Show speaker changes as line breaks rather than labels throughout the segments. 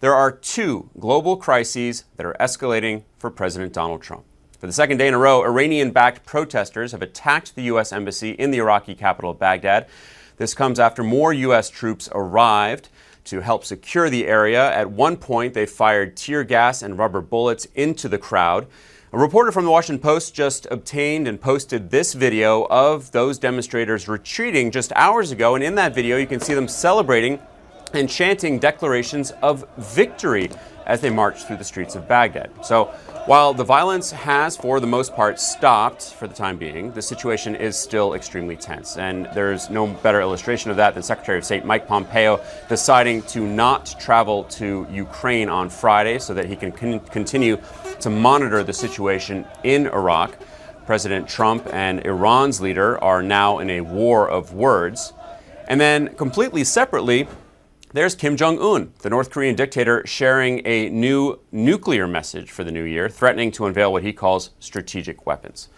There are two global crises that are escalating for President Donald Trump. For the second day in a row, Iranian-backed protesters have attacked the U.S. embassy in the Iraqi capital of Baghdad. This comes after more U.S. troops arrived to help secure the area. At one point, they fired tear gas and rubber bullets into the crowd. A reporter from the Washington Post just obtained and posted this video of those demonstrators retreating just hours ago. And in that video, you can see them celebrating and chanting declarations of victory as they march through the streets of Baghdad. So while the violence has, for the most part, stopped for the time being, the situation is still extremely tense. And there's no better illustration of that than Secretary of State Mike Pompeo deciding to not travel to Ukraine on Friday so that he can continue to monitor the situation in Iraq. President Trump and Iran's leader are now in a war of words. And then completely separately, there's Kim Jong-un, the North Korean dictator, sharing a new nuclear message for the new year, threatening to unveil what he calls strategic weapons.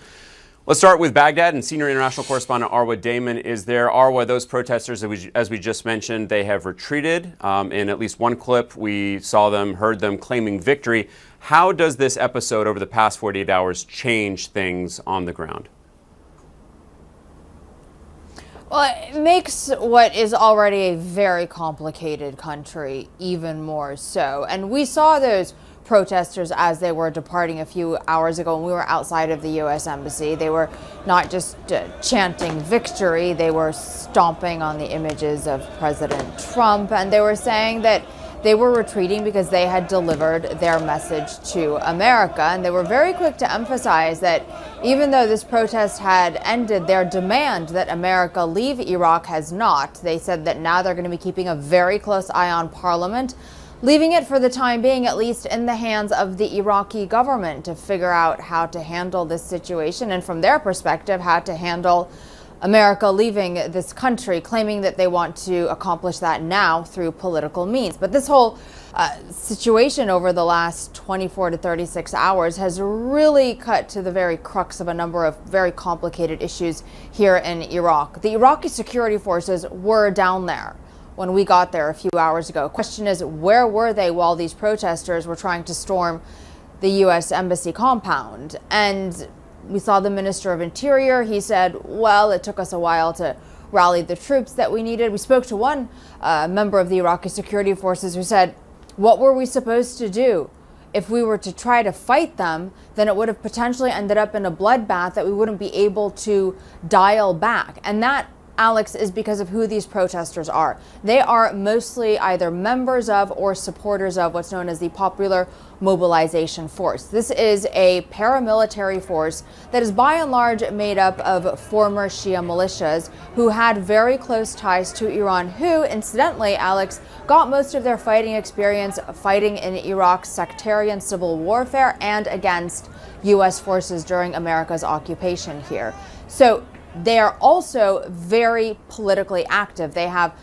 Let's start with Baghdad, and senior international correspondent Arwa Damon is there. Arwa, those protesters, as we just mentioned, they have retreated. In at least one clip, we saw them, heard them claiming victory. How does this episode over the past 48 hours change things on the ground?
Well, it makes what is already a very complicated country even more so. And we saw those protesters as they were departing a few hours ago when we were outside of the U.S. Embassy. They were not just chanting victory, they were stomping on the images of President Trump, and they were saying that they were retreating because they had delivered their message to America. And they were very quick to emphasize that even though this protest had ended, their demand that America leave Iraq has not. They said that now they're going to be keeping a very close eye on Parliament, leaving it for the time being, at least, in the hands of the Iraqi government to figure out how to handle this situation, and from their perspective, how to handle America leaving this country, claiming that they want to accomplish that now through political means. But this whole situation over the last 24 to 36 hours has really cut to the very crux of a number of very complicated issues here in Iraq. The Iraqi security forces were down there when we got there a few hours ago. Question is, where were they while these protesters were trying to storm the U.S. Embassy compound? And we saw the Minister of Interior. He said, well, it took us a while to rally the troops that we needed. We spoke to one member of the Iraqi security forces who said, what were we supposed to do? If we were to try to fight them, then it would have potentially ended up in a bloodbath that we wouldn't be able to dial back. And that, Alex, is because of who these protesters are. They are mostly either members of or supporters of what's known as the Popular Mobilization Force. This is a paramilitary force that is by and large made up of former Shia militias who had very close ties to Iran, who, incidentally, Alex, got most of their fighting experience fighting in Iraq's sectarian civil warfare and against U.S. forces during America's occupation here. So they are also very politically active. They have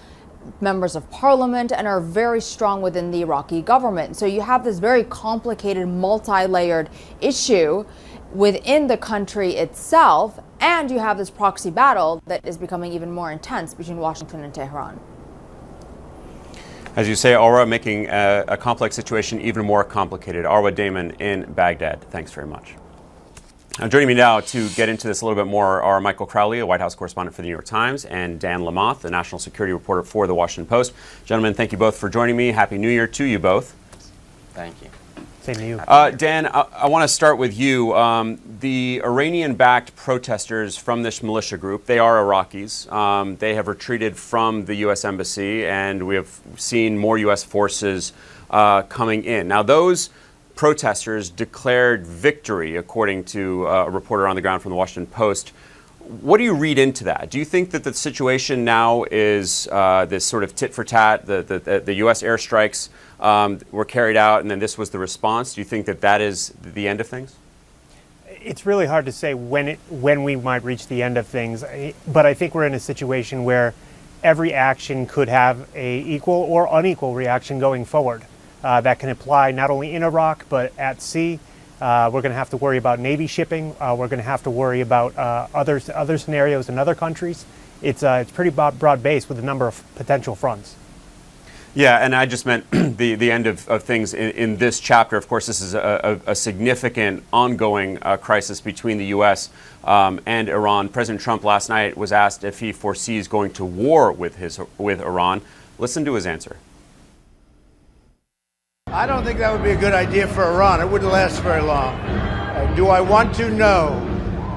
members of parliament and are very strong within the Iraqi government. So you have this very complicated, multi-layered issue within the country itself, and you have this proxy battle that is becoming even more intense between Washington and Tehran.
As you say, Arwa, making a complex situation even more complicated. Arwa Damon in Baghdad, thanks very much. Joining me now to get into this a little bit more are Michael Crowley, a White House correspondent for the New York Times, and Dan Lamothe, the national security reporter for the Washington Post. Gentlemen, thank you both for joining me. Happy New Year to you both.
Thank you.
Same to you.
Dan, I want to start with you. The Iranian-backed protesters from this militia group, they are Iraqis. They have retreated from the U.S. Embassy, and we have seen more U.S. forces coming in. Now, those protesters declared victory, according to a reporter on the ground from the Washington Post. What do you read into that? Do you think that the situation now is this sort of tit for tat, the U.S. airstrikes were carried out and then this was the response? Do you think that that is the end of things?
It's really hard to say when we might reach the end of things, but I think we're in a situation where every action could have a equal or unequal reaction going forward. That can apply not only in Iraq, but at sea. We're going to have to worry about Navy shipping. We're going to have to worry about other scenarios in other countries. It's pretty broad-based with a number of potential fronts.
Yeah, and I just meant the end of things in this chapter. Of course, this is a significant ongoing crisis between the U.S. And Iran. President Trump last night was asked if he foresees going to war with Iran. Listen to his answer.
I don't think that would be a good idea for Iran. It wouldn't last very long. Do I want to? No.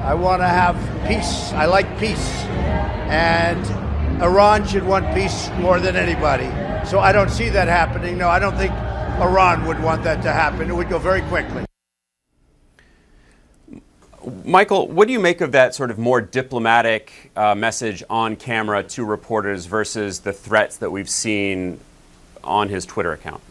I want to have peace. I like peace. And Iran should want peace more than anybody. So I don't see that happening. No, I don't think Iran would want that to happen. It would go very quickly.
Michael, what do you make of that sort of more diplomatic message on camera to reporters versus the threats that we've seen on his Twitter account?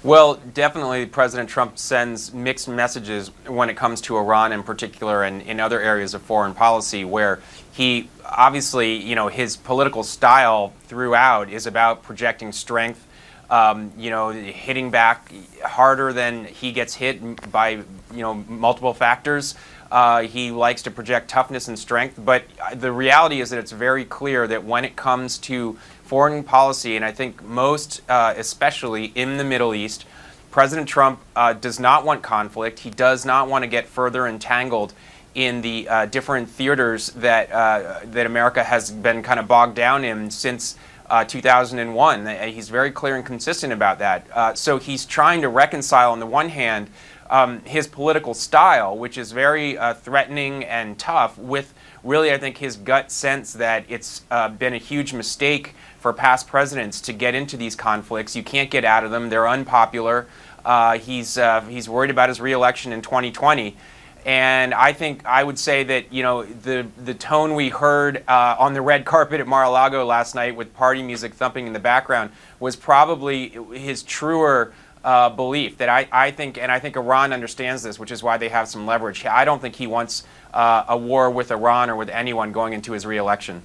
Well, definitely President Trump sends mixed messages when it comes to Iran in particular and in other areas of foreign policy where he obviously, his political style throughout is about projecting strength, hitting back harder than he gets hit by, multiple factors. He likes to project toughness and strength, but the reality is that it's very clear that when it comes to foreign policy, and I think most especially in the Middle East, President Trump does not want conflict. He does not want to get further entangled in the different theaters that America has been kind of bogged down in since 2001. He's very clear and consistent about that. So he's trying to reconcile, on the one hand, his political style, which is very threatening and tough, with really, I think, his gut sense that it's been a huge mistake for past presidents to get into these conflicts. You can't get out of them. They're unpopular. He's worried about his reelection in 2020. And I think I would say that, the tone we heard on the red carpet at Mar-a-Lago last night with party music thumping in the background was probably his truer belief that I think Iran understands this, which is why they have some leverage. I don't think he wants a war with Iran or with anyone going into his reelection.